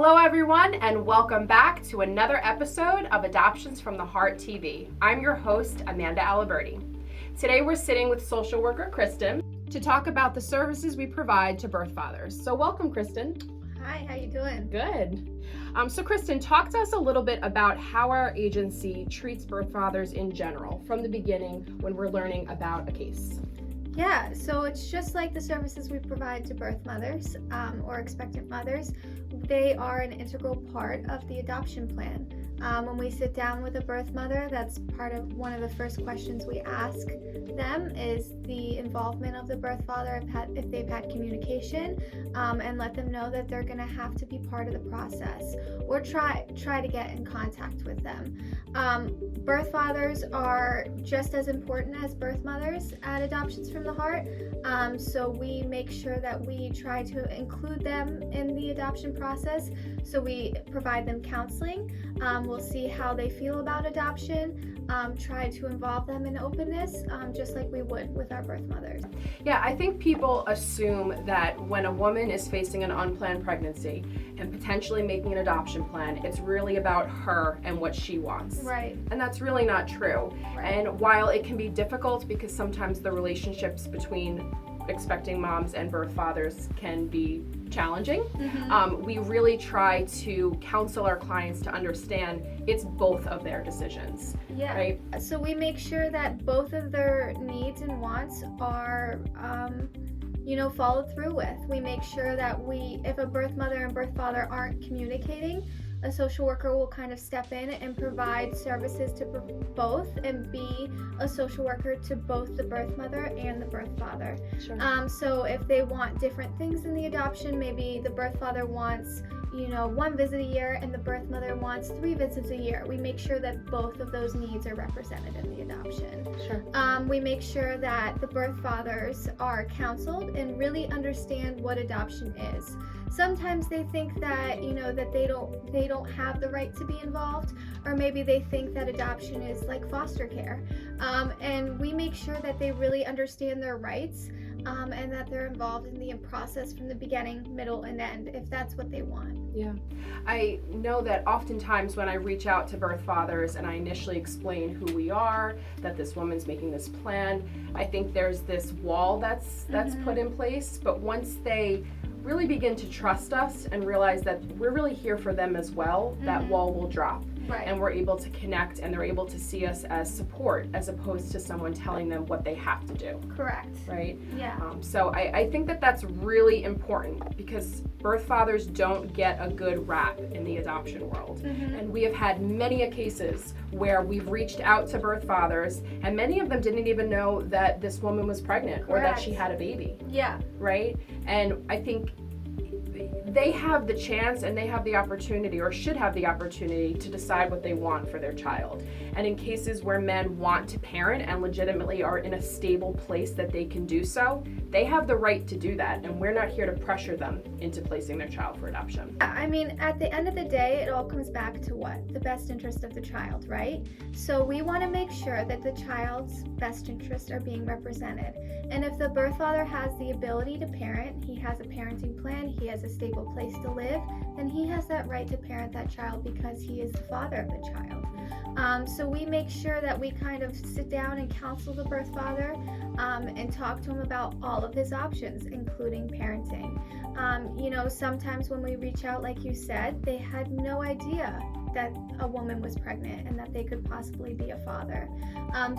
Hello everyone, and welcome back to another episode of Adoptions from the Heart TV. I'm your host, Amanda Aliberti. Today we're sitting with social worker Kristen to talk about the services we provide to birth fathers. So welcome, Kristen. Hi, how you doing? Good. So Kristen, talk to us a little bit about how our agency treats birth fathers in general from the beginning when we're learning about a case. Yeah, so it's just like the services we provide to birth mothers or expectant mothers. They are an integral part of the adoption plan. When we sit down with a birth mother, that's part of one of the first questions we ask them is the involvement of the birth father if they've had communication, and let them know that they're going to have to be part of the process or try to get in contact with them. Birth fathers are just as important as birth mothers at Adoptions from the Heart, so we make sure that we try to include them in the adoption process. So we provide them counseling. We'll see how they feel about adoption, try to involve them in openness, just like we would with our birth mothers. Yeah, I think people assume that when a woman is facing an unplanned pregnancy and potentially making an adoption plan, it's really about her and what she wants. Right. And that's really not true. Right. And while it can be difficult because sometimes the relationships between expecting moms and birth fathers can be challenging, we really try to counsel our clients to understand it's both of their decisions. Yeah. Right? So we make sure that both of their needs and wants are followed through with. We make sure that if a birth mother and birth father aren't communicating, a social worker will kind of step in and provide services to both and be a social worker to both the birth mother and the birth father. Sure. So if they want different things in the adoption, maybe the birth father wants 1 visit a year and the birth mother wants 3 visits a year. We make sure that both of those needs are represented in the adoption. Sure. We make sure that the birth fathers are counseled and really understand what adoption is. Sometimes they think that that they don't have the right to be involved, or maybe they think that adoption is like foster care. And we make sure that they really understand their rights, and that they're involved in the process from the beginning, middle, and end, if that's what they want. Yeah. I know that oftentimes when I reach out to birth fathers and I initially explain who we are, that this woman's making this plan, I think there's this wall that's put in place. But once they really begin to trust us and realize that we're really here for them as well, that wall will drop. Right. And we're able to connect and they're able to see us as support as opposed to someone telling them what they have to do. Correct. Right? Yeah. So I think that that's really important because birth fathers don't get a good rap in the adoption world. And we have had many cases where we've reached out to birth fathers and many of them didn't even know that this woman was pregnant. Correct. Or that she had a baby. Yeah. Right? And I think they have the chance and they have the opportunity or should have the opportunity to decide what they want for their child. And in cases where men want to parent and legitimately are in a stable place that they can do so, they have the right to do that. And we're not here to pressure them into placing their child for adoption. I mean, at the end of the day, it all comes back to what? The best interest of the child, right? So we want to make sure that the child's best interests are being represented. And if the birth father has the ability to parent, he has a parenting plan, he has a stable place to live, then he has that right to parent that child because he is the father of the child. So we make sure that we kind of sit down and counsel the birth father and talk to him about all of his options, including parenting. Sometimes when we reach out, like you said, they had no idea that a woman was pregnant and that they could possibly be a father.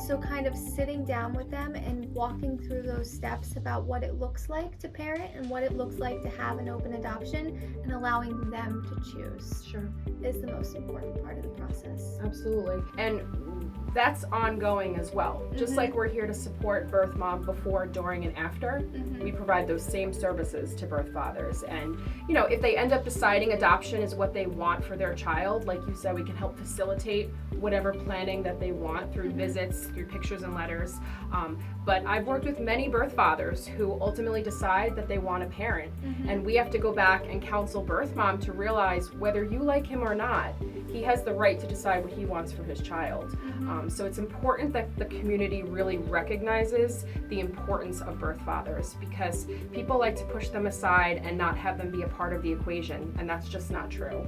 So kind of sitting down with them and walking through those steps about what it looks like to parent and what it looks like to have an open adoption and allowing them to choose. Sure. Is the most important part of the process. Absolutely. And that's ongoing as well. Just like we're here to support birth mom before, during, and after, we provide those same services to birth fathers. And, if they end up deciding adoption is what they want for their child, like you said, we can help facilitate whatever planning that they want through visits, through pictures and letters. But I've worked with many birth fathers who ultimately decide that they want a parent. And we have to go back and counsel birth mom to realize whether you like him or not, he has the right to decide what he wants for his child. So it's important that the community really recognizes the importance of birth fathers, because people like to push them aside and not have them be a part of the equation, and that's just not true.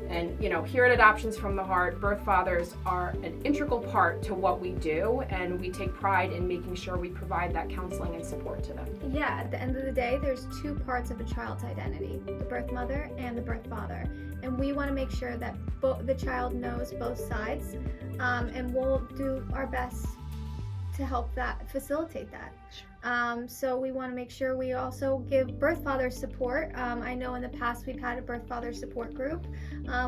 And here at Adoptions from the Heart, birth fathers are an integral part to what we do, and we take pride in making sure we provide that counseling and support to them. Yeah, at the end of the day, there's two parts of a child's identity, the birth mother and the birth father. And we want to make sure that the child knows both sides, and we'll do our best to help facilitate that. So we want to make sure we also give birth fathers support. I know in the past we've had a birth father support group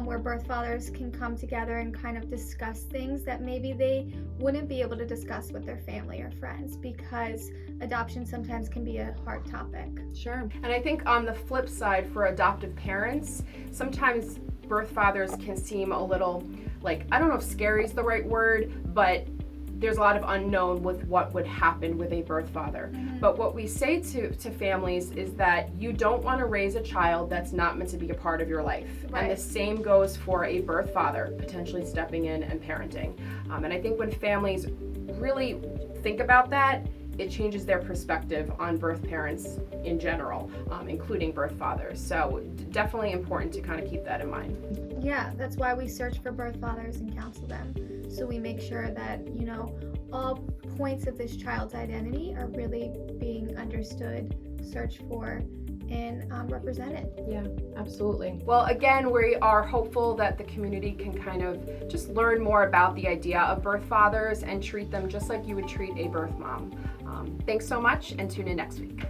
where birth fathers can come together and kind of discuss things that maybe they wouldn't be able to discuss with their family or friends, because adoption sometimes can be a hard topic. Sure. And I think on the flip side, for adoptive parents, sometimes birth fathers can seem a little like, I don't know if scary is the right word, but there's a lot of unknown with what would happen with a birth father. But what we say to families is that you don't want to raise a child that's not meant to be a part of your life. Right. And the same goes for a birth father potentially stepping in and parenting. And I think when families really think about that, it changes their perspective on birth parents in general, including birth fathers. So definitely important to kind of keep that in mind. Yeah, that's why we search for birth fathers and counsel them. So we make sure that, all points of this child's identity are really being understood, searched for, and represented. Yeah, absolutely. Well, again, we are hopeful that the community can kind of just learn more about the idea of birth fathers and treat them just like you would treat a birth mom. Thanks so much, and tune in next week.